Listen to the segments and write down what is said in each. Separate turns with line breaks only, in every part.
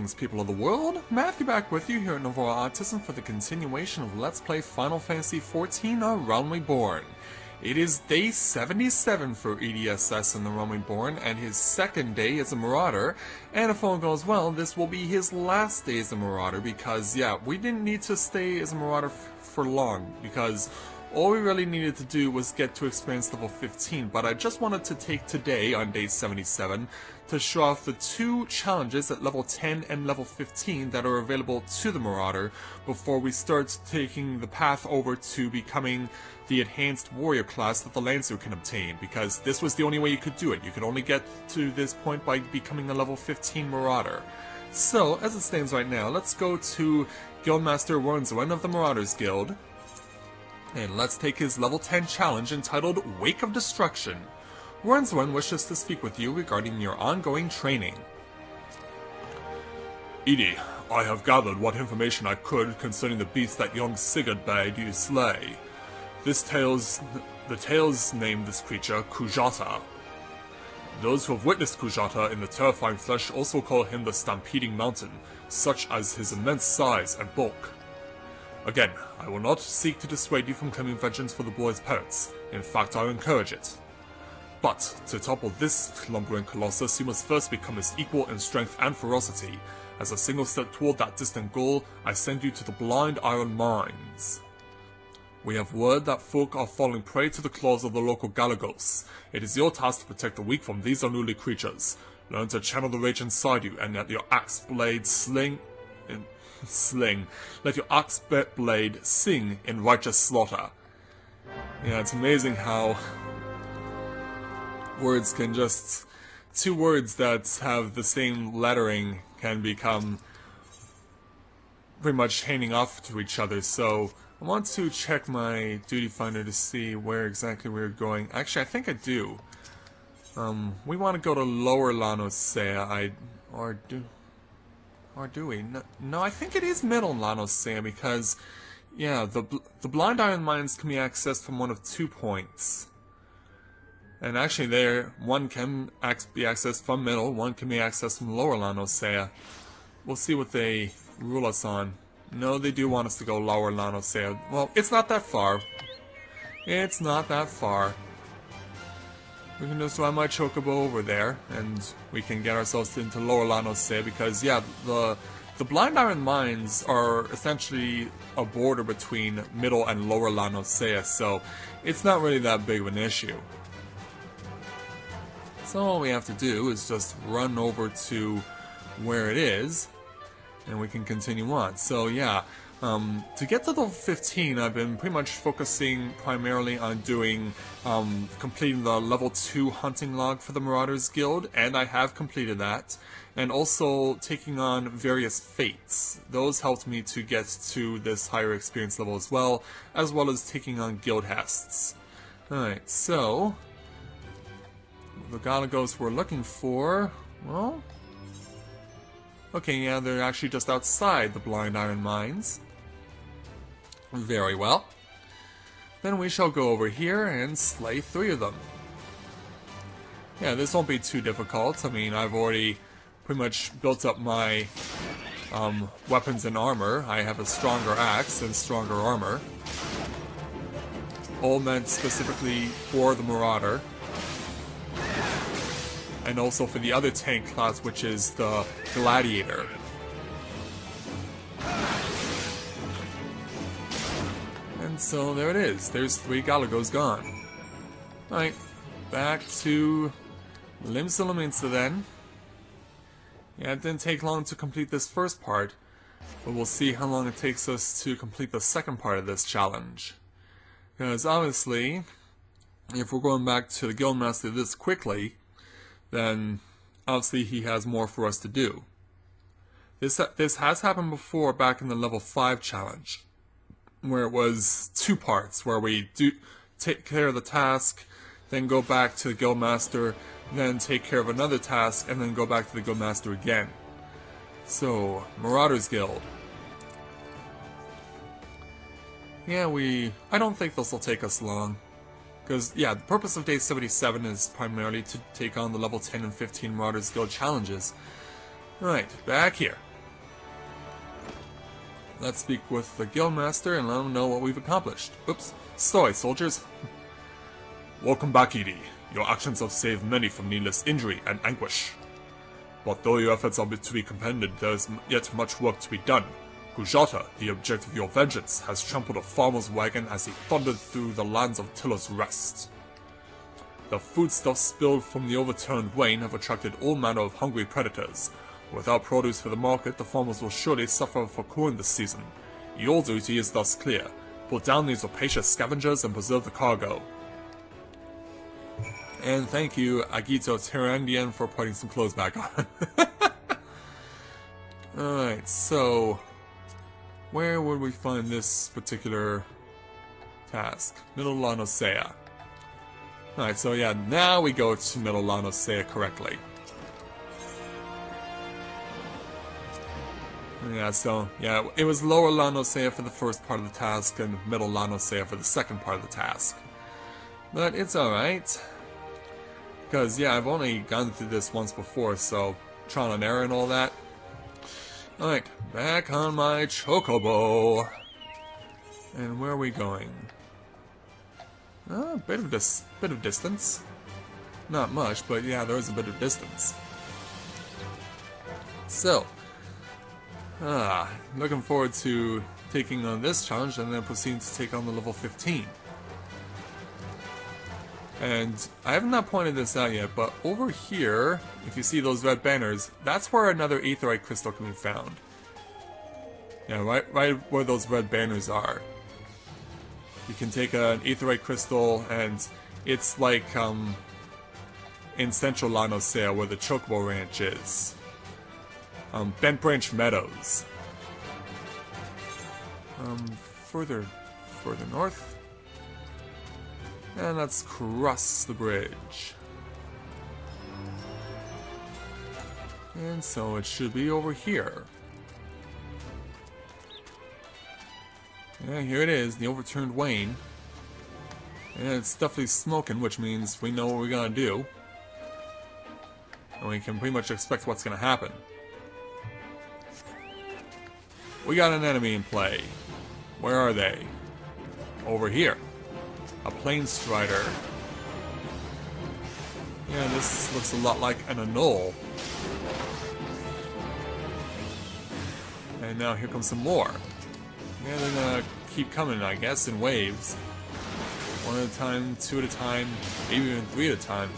Greetings, people of the world. Matthew back with you here at Novora Autism for the continuation of Let's Play Final Fantasy XIV: A Realm Reborn. It is day 77 for EDSS in the Realm Reborn, and his second day as a Marauder, and if all goes well, this will be his last day as a Marauder, because, yeah, we didn't need to stay as a Marauder for long, because all we really needed to do was get to experience level 15, but I just wanted to take today, on day 77, to show off the two challenges at level 10 and level 15 that are available to the Marauder before we start taking the path over to becoming the enhanced warrior class that the Lancer can obtain, because this was the only way you could do it. You could only get to this point by becoming a level 15 Marauder. So, as it stands right now, let's go to Guildmaster Wernzwen of the Marauders Guild, and let's take his level 10 challenge entitled Wake of Destruction. Wernzwen wishes to speak with you regarding your ongoing training. Edie, I have gathered what information I could concerning the beast that young Sigurd bade you slay. The tales name this creature Kujata. Those who have witnessed Kujata in the terrifying flesh also call him the Stampeding Mountain, such as his immense size and bulk. Again, I will not seek to dissuade you from claiming vengeance for the boy's parents. In fact, I encourage it. But, to topple this lumbering colossus, you must first become his equal in strength and ferocity. As a single step toward that distant goal, I send you to the Blind Iron Mines. We have word that folk are falling prey to the claws of the local Galagos. It is your task to protect the weak from these unruly creatures. Learn to channel the rage inside you, and let your axe blade let your axe blade sing in righteous slaughter. Yeah, it's amazing how words can just... two words that have the same lettering can become pretty much handing off to each other. So I want to check my duty finder to see where exactly we're going. Actually, I think I do. We want to go to Lower Lanosea, or do we? No, I think it is Middle Lanosea, because, yeah, the Blind Iron Mines can be accessed from one of 2 points. And actually one can be accessed from Middle, one can be accessed from Lower Lanosea. We'll see what they rule us on. No, they do want us to go Lower Lanosea. Well, it's not that far. It's not that far. We can just run my Chocobo over there, and we can get ourselves into Lower Lanosea, because, yeah, the Blind Iron Mines are essentially a border between Middle and Lower Lanosea, so it's not really that big of an issue. So all we have to do is just run over to where it is, and we can continue on. So yeah, to get to level 15, I've been pretty much focusing primarily on doing, completing the level 2 hunting log for the Marauders Guild, and I have completed that, and also taking on various fates. Those helped me to get to this higher experience level as well as taking on guild hests. Alright, so the Galagos we're looking for, well, okay, yeah, they're actually just outside the Blind Iron Mines. Very well. Then we shall go over here and slay 3 of them. Yeah, this won't be too difficult. I mean, I've already pretty much built up my weapons and armor. I have a stronger axe and stronger armor. All meant specifically for the Marauder. And also for the other tank class, which is the Gladiator. And so there it is. There's 3 Galagos gone. Alright, back to Limsa then. Yeah, it didn't take long to complete this first part, but we'll see how long it takes us to complete the second part of this challenge. Because obviously, if we're going back to the Guildmaster this quickly, then obviously he has more for us to do. This has happened before back in the level 5 challenge, where it was 2 parts, where we do take care of the task, then go back to the Guildmaster, then take care of another task, and then go back to the Guildmaster again. So, Marauders Guild. Yeah, I don't think this will take us long. Because, yeah, the purpose of Day 77 is primarily to take on the level 10 and 15 Marauders Guild challenges. Right, back here. let's speak with the Guildmaster and let him know what we've accomplished. Oops. Sorry, soldiers. Welcome back, Edie. Your actions have saved many from needless injury and anguish. But though your efforts are to be commended, there is yet much work to be done. Kujata, the object of your vengeance, has trampled a farmer's wagon as he thundered through the lands of Tiller's Rest. The foodstuffs spilled from the overturned wain have attracted all manner of hungry predators. Without produce for the market, the farmers will surely suffer for corn this season. Your duty is thus clear. Put down these rapacious scavengers and preserve the cargo. And thank you, Agito Tyrandian, for putting some clothes back on. Alright, so where would we find this particular task? Middle Lanosea. Alright, so yeah, now we go to Middle Lanosea correctly. Yeah, so, yeah, it was Lower Lanosea for the first part of the task and Middle Lanosea for the second part of the task. But it's alright. Because, yeah, I've only gone through this once before, so trial and error and all that. Alright, back on my Chocobo. And where are we going? A bit of distance. Not much, but yeah, there is a bit of distance. So, looking forward to taking on this challenge and then proceeding to take on the level 15. And I have not pointed this out yet, but over here, if you see those red banners, that's where another aetheryte crystal can be found. Yeah, right where those red banners are. You can take an aetheryte crystal, and it's like in Central Lanosea where the Chocobo Ranch is. Bent Branch Meadows. Further north. And let's cross the bridge. And so it should be over here. Yeah, here it is, the overturned wain. And it's definitely smoking, which means we know what we're gonna do. And we can pretty much expect what's gonna happen. We got an enemy in play. Where are they? Over here. A Plain Strider. Yeah, this looks a lot like an Annull. And now here comes some more. Yeah, they're gonna keep coming, I guess, in waves. One at a time, two at a time, maybe even three at a time.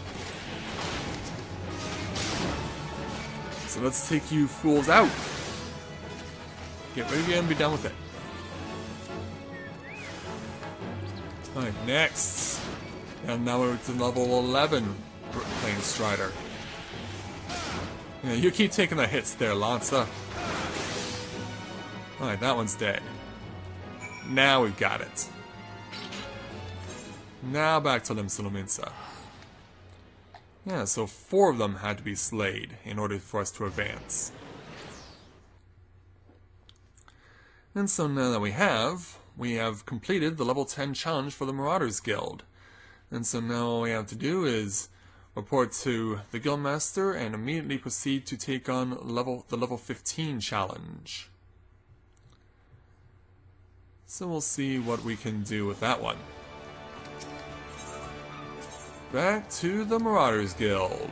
So let's take you fools out. Get rid of you and be done with it. Alright, next. And now we're to level 11 Plain Strider. Yeah, you keep taking the hits there, Lanza. Alright, that one's dead. Now we've got it. Now back to Limsa. Yeah, so 4 of them had to be slayed in order for us to advance. And so now that we have completed the level 10 challenge for the Marauders Guild. And so now all we have to do is report to the Guildmaster and immediately proceed to take on the level 15 challenge. So we'll see what we can do with that one. Back to the Marauders Guild.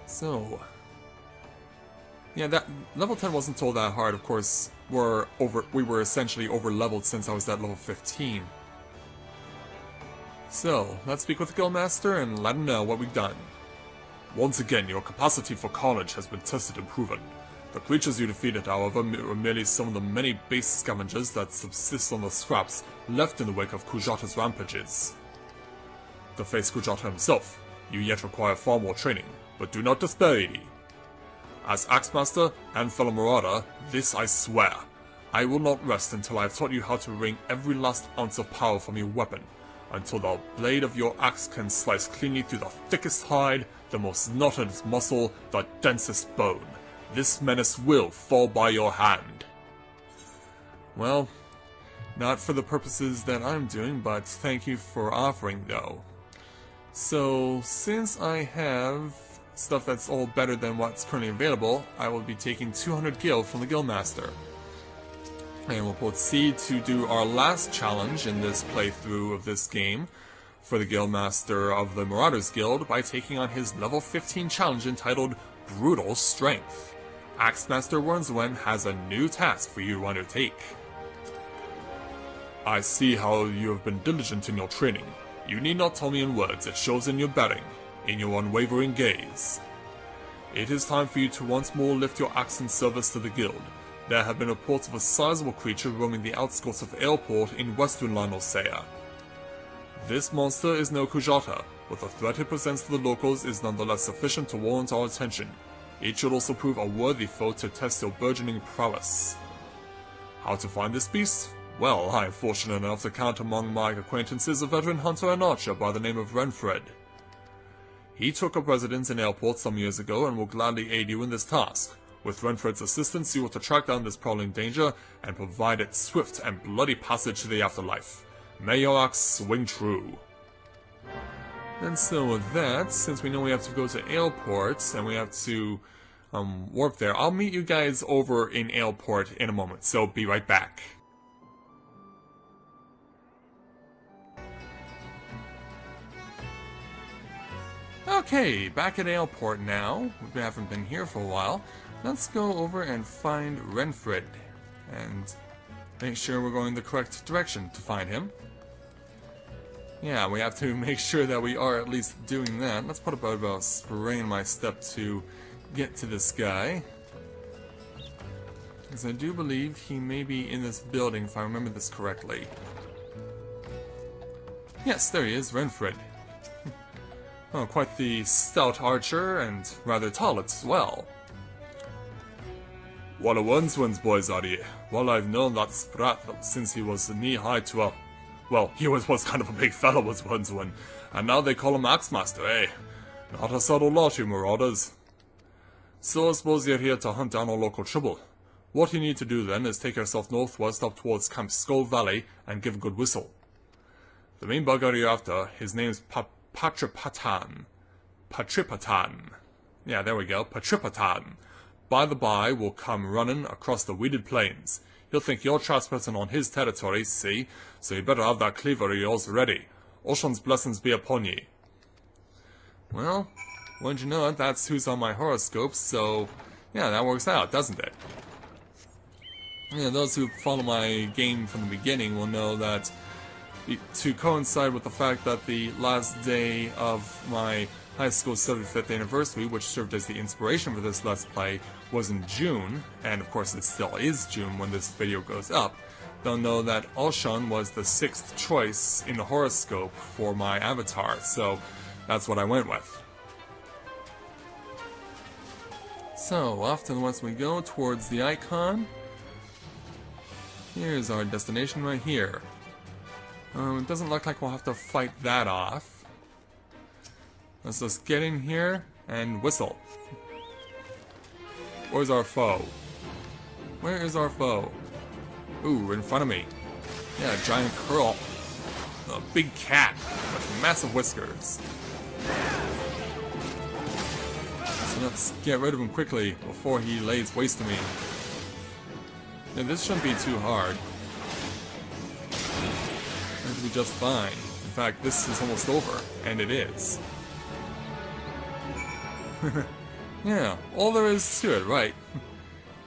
So, yeah, that level 10 wasn't all that hard. Of course, we were essentially over-leveled since I was at level 15. So, let's speak with the Guildmaster and let him know what we've done. Once again, your capacity for carnage has been tested and proven. The creatures you defeated, however, were merely some of the many base scavengers that subsist on the scraps left in the wake of Kujata's rampages. To face Kujata himself, you yet require far more training, but do not despair, Edie. As Axemaster and fellow Marauder, this I swear. I will not rest until I have taught you how to wring every last ounce of power from your weapon, until the blade of your axe can slice cleanly through the thickest hide, the most knotted muscle, the densest bone. This menace will fall by your hand. Well, not for the purposes that I'm doing, but thank you for offering, though. So, since I have stuff that's all better than what's currently available, I will be taking 200 gil from the Guildmaster. And we'll proceed to do our last challenge in this playthrough of this game for the Guildmaster of the Marauders Guild by taking on his level 15 challenge entitled Brutal Strength. Axemaster Wurnswen has a new task for you to undertake. I see how you have been diligent in your training. You need not tell me in words, it shows in your bearing, in your unwavering gaze. It is time for you to once more lift your axe in service to the guild. There have been reports of a sizable creature roaming the outskirts of Airport in western Lanosea. This monster is no Kujata, but the threat it presents to the locals is nonetheless sufficient to warrant our attention. It should also prove a worthy foe to test your burgeoning prowess. How to find this beast? Well, I am fortunate enough to count among my acquaintances a veteran hunter and archer by the name of Renfred. He took up residence in Airport some years ago and will gladly aid you in this task. With Renfred's assistance, you are to track down this prowling danger and provide it swift and bloody passage to the afterlife. May your axe swing true. And so with that, since we know we have to go to Airport and we have to warp there, I'll meet you guys over in Airport in a moment, so be right back. Okay, back at Airport now. We haven't been here for a while. Let's go over and find Renfred and make sure we're going the correct direction to find him. Yeah, we have to make sure that we are at least doing that. Let's put about a spray in my step to get to this guy. Because I do believe he may be in this building, if I remember this correctly. Yes, there he is, Renfred. Oh, quite the stout archer, and rather tall as well. What a Wurnswen's boys are ye. Well, I've known that sprat since he was knee-high to a... Well, he was kind of a big fellow, was Wurnswen, and now they call him Axemaster, eh? Not a subtle lot, you marauders. So I suppose you're here to hunt down our local trouble. What you need to do then is take yourself northwest up towards Camp Skull Valley and give a good whistle. The main bugger you're after, his name's Patripatan. Yeah, there we go, Patripatan. By the by, will come running across the weeded plains. He'll think you're trespassing on his territory, see? So you better have that cleaver of yours ready. Ocean's blessings be upon ye. Well, wouldn't you know it, that's who's on my horoscope, so... yeah, that works out, doesn't it? Yeah, those who follow my game from the beginning will know that to coincide with the fact that the last day of my high school 75th anniversary, which served as the inspiration for this Let's Play, was in June, and of course it still is June when this video goes up, they'll know that Ocean was the 6th choice in the horoscope for my avatar, so that's what I went with. So, off to the west we go, towards the icon. Here's our destination right here. It doesn't look like we'll have to fight that off. Let's just get in here and whistle. Where's our foe? Where is our foe? Ooh, in front of me. Yeah, a giant curl. A big cat with massive whiskers. So let's get rid of him quickly before he lays waste to me. Yeah, this shouldn't be too hard. It'll be just fine. In fact, this is almost over, and it is. Yeah, all there is to it, right?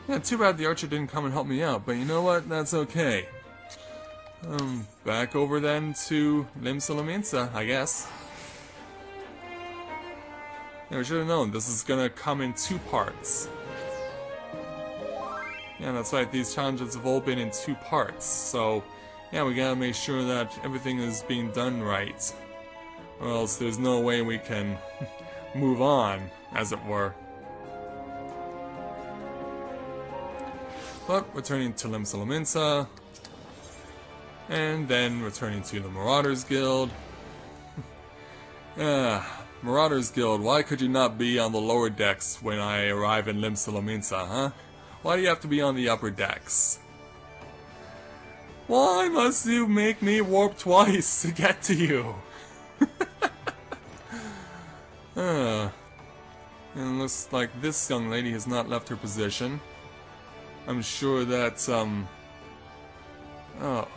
Yeah, too bad the archer didn't come and help me out, but you know what? That's okay. Back over then to Limsolaminsa, I guess. Yeah, we should have known this is gonna come in 2 parts. Yeah, that's right, these challenges have all been in 2 parts, so... yeah, we gotta make sure that everything is being done right. Or else there's no way we can move on, as it were. But returning to Limsolaminsa, and then returning to the Marauders Guild. Marauders Guild, why could you not be on the lower decks when I arrive in Limsolaminsa, huh? Why do you have to be on the upper decks? Why must you make me warp twice to get to you? And it looks like this young lady has not left her position. I'm sure that, oh,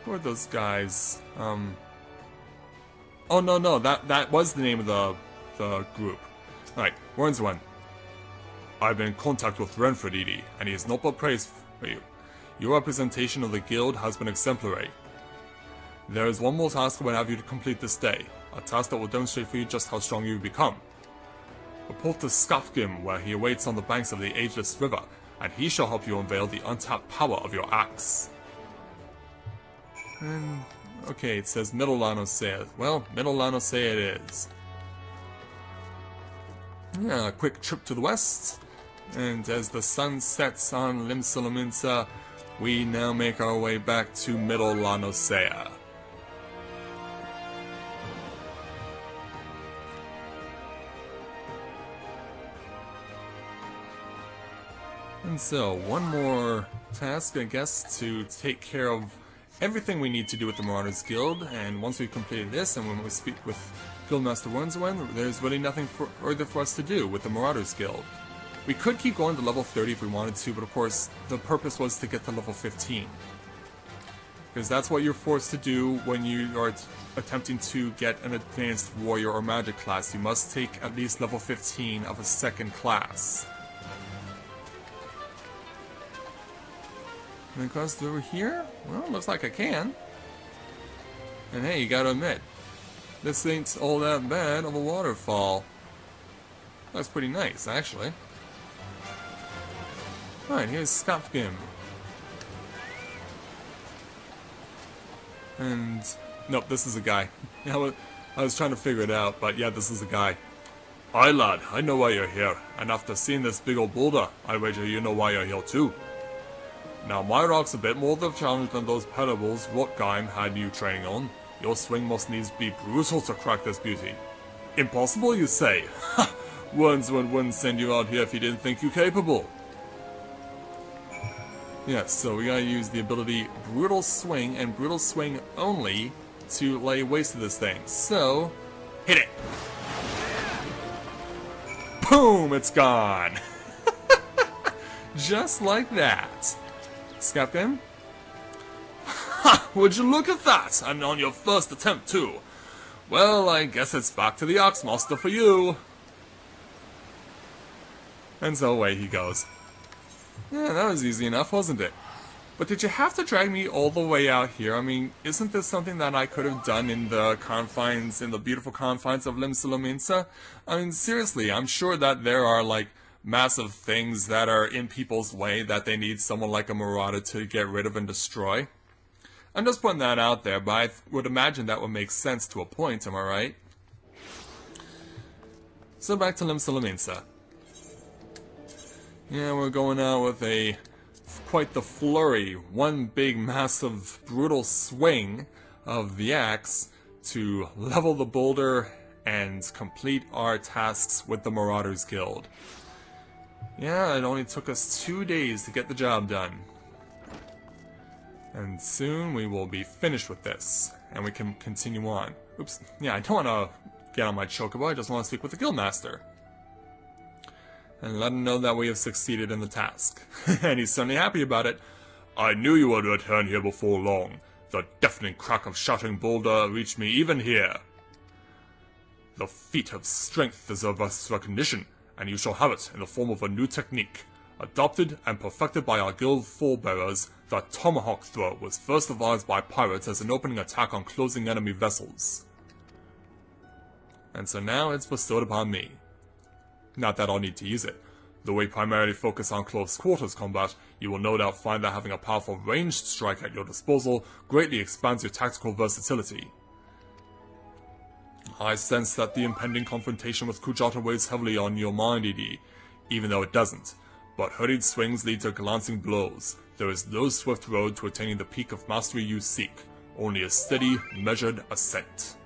who are those guys? Oh, no, that was the name of the group. Alright, Warren's one. I've been in contact with Renford, Edie, and he has not but praise for you. Your representation of the guild has been exemplary. There is one more task I will have you to complete this day, a task that will demonstrate for you just how strong you've become. Report to Skafgrim, where he awaits on the banks of the Ageless River, and he shall help you unveil the untapped power of your axe. And, okay, it says Middle Lanosea. Well, Middle Lanosea it is. Yeah, a quick trip to the west, and as the sun sets on Limsalaminsa, we now make our way back to Middle Lanosea. And so, one more task, I guess, to take care of everything we need to do with the Marauders Guild, and once we've completed this, and when we speak with Guildmaster Wurnswen, there's really nothing further for us to do with the Marauders Guild. We could keep going to level 30 if we wanted to, but of course, the purpose was to get to level 15. Because that's what you're forced to do when you are attempting to get an advanced warrior or magic class. You must take at least level 15 of a second class. Can I cross through here? Well, looks like I can. And hey, you gotta admit, this ain't all that bad of a waterfall. That's pretty nice, actually. Alright, here's Skafgrim. And... nope, this is a guy. Yeah, I was trying to figure it out, but yeah, this is a guy. Aye lad, I know why you're here, and after seeing this big old boulder, I wager you know why you're here too. Now, my rock's a bit more of a challenge than those pebbles Rotgeim had you training on. Your swing must needs be brutal to crack this beauty. Impossible, you say? Ha! Wurnswen wouldn't send you out here if he didn't think you capable. Yes, so we gotta use the ability Brutal Swing, and Brutal Swing only, to lay waste to this thing. So, hit it! Boom! It's gone! Just like that. Skafgrim? Ha! Would you look at that? And on your first attempt, too. Well, I guess it's back to the Oxmaster for you. And so away he goes. Yeah, that was easy enough, wasn't it? But did you have to drag me all the way out here? I mean, isn't this something that I could have done in the confines, in the beautiful confines of Limsalaminsa? I mean, seriously, I'm sure that there are, like, massive things that are in people's way that they need someone like a Marauder to get rid of and destroy. I'm just putting that out there, but I would imagine that would make sense to a point, am I right? So back to Limsalaminsa. Yeah, we're going out with quite the flurry. One big, massive, brutal swing of the axe to level the boulder and complete our tasks with the Marauders Guild. Yeah, it only took us 2 days to get the job done. And soon we will be finished with this, and we can continue on. Oops, yeah, I don't want to get on my chocobo, I just want to speak with the Guildmaster. And let him know that we have succeeded in the task. And he's certainly happy about it. I knew you would return here before long. The deafening crack of shattering boulder reached me even here. The feat of strength deserves recognition, and you shall have it in the form of a new technique. Adopted and perfected by our guild forebearers, the tomahawk throw was first devised by pirates as an opening attack on closing enemy vessels. And so now it's bestowed upon me. Not that I'll need to use it. Though we primarily focus on close quarters combat, you will no doubt find that having a powerful ranged strike at your disposal greatly expands your tactical versatility. I sense that the impending confrontation with Kujata weighs heavily on your mind, Edie, even though it doesn't. But hurried swings lead to glancing blows. There is no swift road to attaining the peak of mastery you seek, only a steady, measured ascent.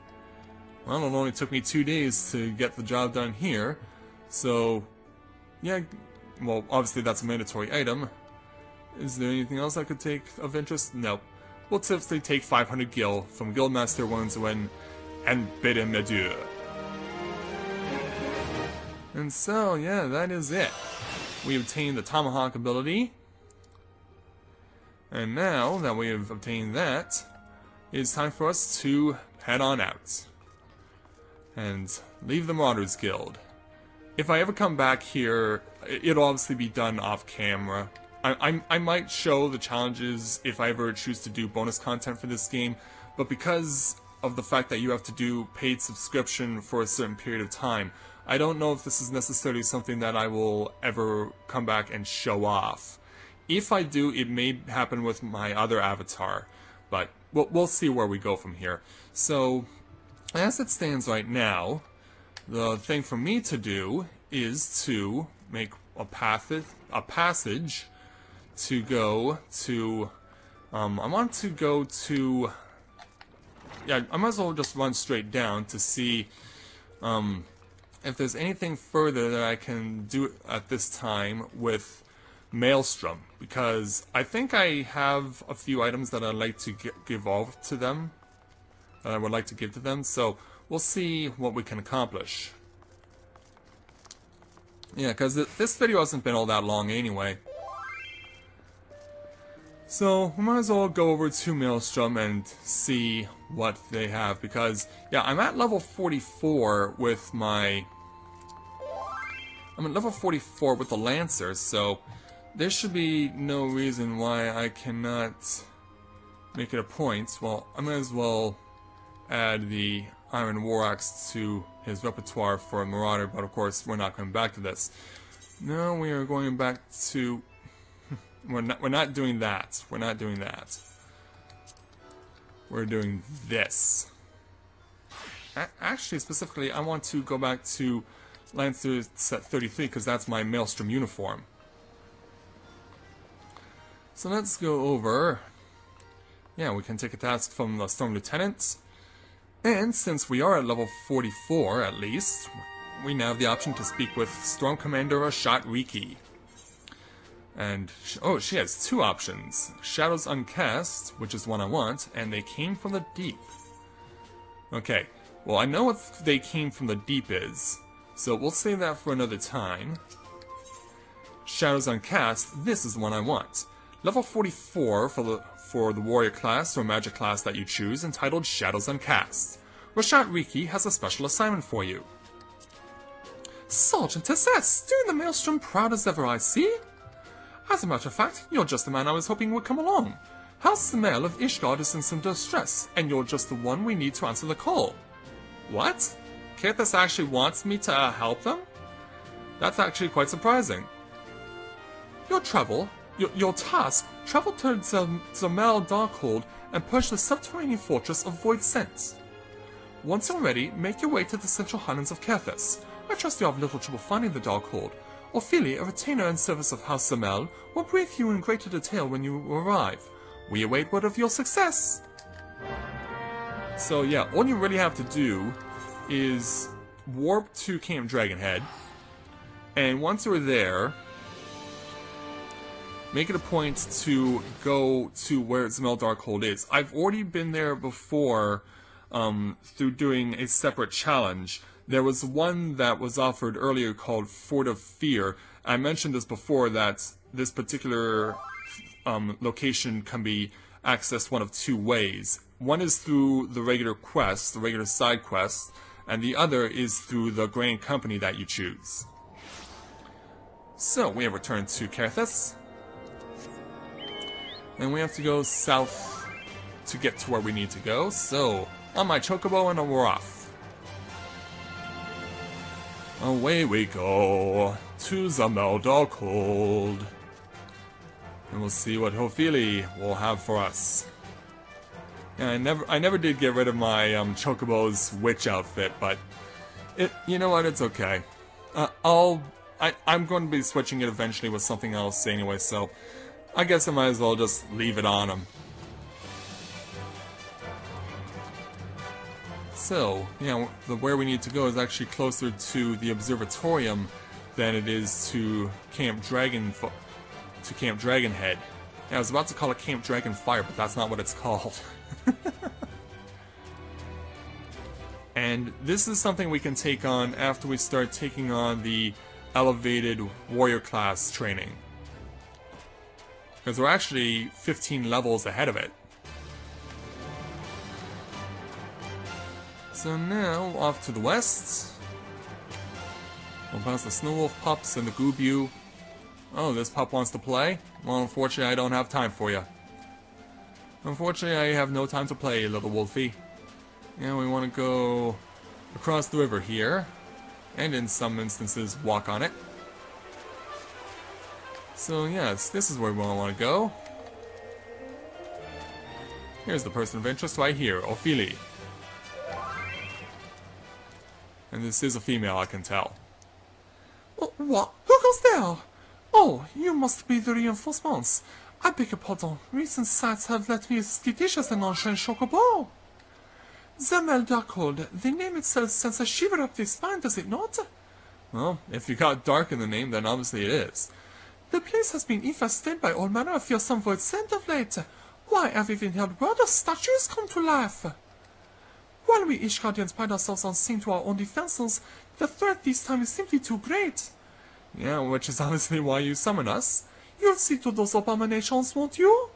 Well, it only took me 2 days to get the job done here, so yeah, well, obviously that's a mandatory item. Is there anything else I could take of interest? Nope. We'll simply take 500 gil from Guildmaster Wurnswen and bid him adieu. And so, yeah, that is it. We obtained the Tomahawk ability. And now that we have obtained that, it's time for us to head on out. And leave the Marauders Guild. If I ever come back here, it'll obviously be done off camera. I might show the challenges if I ever choose to do bonus content for this game, but because of the fact that you have to do paid subscription for a certain period of time, I don't know if this is necessarily something that I will ever come back and show off. If I do, it may happen with my other avatar, but we'll see where we go from here. So, as it stands right now, the thing for me to do is to make a passage to go to, I want to go to, yeah, I might as well just run straight down to see if there's anything further that I can do at this time with Maelstrom, because I think I have a few items that I'd like to give off to them, that I would like to give to them, so we'll see what we can accomplish. Yeah, because this video hasn't been all that long anyway. So, we might as well go over to Maelstrom and see what they have, because, yeah, I'm at level 44 with my... I'm at level 44 with the Lancer, so there should be no reason why I cannot make it a point. Well, I might as well add the Iron War Axe to his repertoire for a Marauder, but of course we're not going back to this. No, we are going back to... We're not doing that. We're not doing that. We're doing this. Actually, specifically, I want to go back to Lancer set 33 because that's my Maelstrom uniform. So let's go over. Yeah, we can take a task from the Storm Lieutenant. And since we are at level 44 at least, we now have the option to speak with Storm Commander Ashat Riki. And, oh, she has two options. Shadows Uncast, which is one I want, and They Came from the Deep. Okay, well, I know what They Came from the Deep is, so we'll save that for another time. Shadows Uncast, this is the one I want. Level 44 for the Warrior class or Magic class that you choose, entitled Shadows Uncast. Ashat Riki has a special assignment for you. Sergeant SS, doing the Maelstrom proud as ever, I see. As a matter of fact, you're just the man I was hoping would come along. House Samel of Ishgard is in some distress, and you're just the one we need to answer the call. What? Kathis actually wants me to help them? That's actually quite surprising. Your task, travel to Zamel Darkhold and push the subterranean fortress of Void Scent. Once you're ready, make your way to the central highlands of Kathis. I trust you have little trouble finding the Darkhold. Ophelia, a retainer in service of House Zamel, will brief you in greater detail when you arrive. We await word of your success! So yeah, all you really have to do is warp to Camp Dragonhead, and once you're there, make it a point to go to where Zamel Darkhold is. I've already been there before through doing a separate challenge. There was one that was offered earlier called Fort of Fear. I mentioned this before, that this particular location can be accessed one of two ways. One is through the regular quest, the regular side quest, and the other is through the Grand Company that you choose. So, we have returned to Kathis. And we have to go south to get to where we need to go. So, on my Chocobo and we're off. Away we go to Zamel Darkhold. And we'll see what Ophelia will have for us. Yeah, I never did get rid of my Chocobo's witch outfit, but you know what, it's okay. I'm going to be switching it eventually with something else anyway, so I guess I might as well just leave it on him. So, yeah, where we need to go is actually closer to the Observatorium than it is to Camp Dragonhead. Yeah, I was about to call it Camp Dragonfire, but that's not what it's called. And this is something we can take on after we start taking on the elevated warrior class training. Because we're actually 15 levels ahead of it. So now, off to the west. We'll pass the Snow Wolf pups and the Goobu. Oh, this pup wants to play? Well, unfortunately, I don't have time for you. Unfortunately, I have no time to play, little wolfie. Yeah, we want to go across the river here, and in some instances, walk on it. So, yes, this is where we want to go. Here's the person of interest right here, Ophelia. And this is a female, I can tell.
What? Who goes there? Oh, you must be the reinforcements. I beg your pardon. Recent sights have left me skittish an ancient chocobo. Zemel Darkhold, the name itself sends a shiver up the spine, does it not?
Well, if you got dark in the name, then obviously it is.
The place has been infested by all manner of fearsome void scent of late. Why, I've even heard word of statues come to life. While we Ishgardians pride ourselves on seeing to our own defenses, the threat this time is simply too great.
Yeah, which is obviously why you summon us.
You'll see to those abominations, won't you?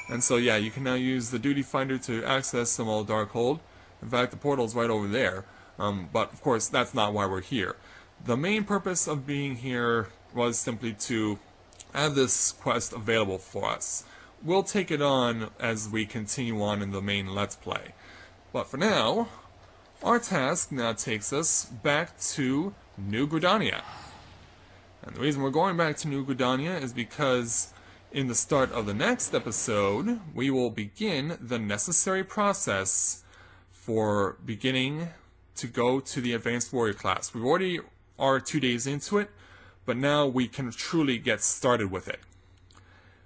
And so yeah, you can now use the Duty Finder to access some old Darkhold. In fact, the portal's right over there. But of course, that's not why we're here. The main purpose of being here was simply to have this quest available for us. We'll take it on as we continue on in the main Let's Play. But for now, our task now takes us back to New Gridania. And the reason we're going back to New Gridania is because in the start of the next episode, we will begin the necessary process for beginning to go to the Advanced Warrior class. We already are 2 days into it, but now we can truly get started with it.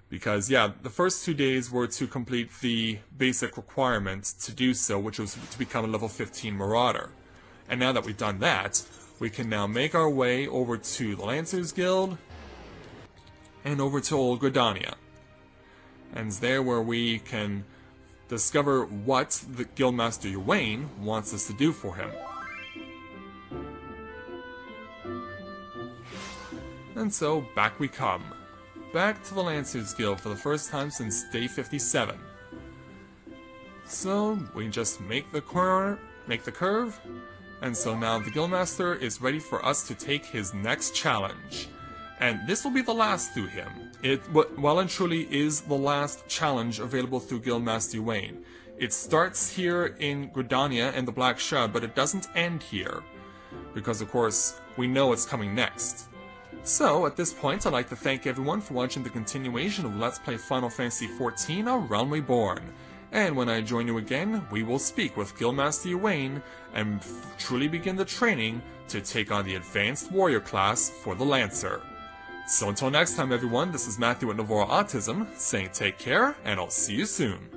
Because, yeah, the first 2 days were to complete the basic requirements to do so, which was to become a level 15 Marauder. And now that we've done that, we can now make our way over to the Lancers Guild and over to Old Gridania. And it's there where we can discover what the Guildmaster Ywain wants us to do for him. And so, back we come. Back to the Lancers Guild for the first time since day 57. So, we just make the curve, and so now the Guildmaster is ready for us to take his next challenge. And this will be the last through him. It well and truly is the last challenge available through Guildmaster Ywain. It starts here in Gridania and the Black Shroud, but it doesn't end here. Because of course, we know it's coming next. So, at this point, I'd like to thank everyone for watching the continuation of Let's Play Final Fantasy XIV: A Realm Reborn. And when I join you again, we will speak with Guildmaster Ywain and truly begin the training to take on the Advanced Warrior class for the Lancer. So until next time everyone, this is Matthew at Navora Autism, saying take care, and I'll see you soon.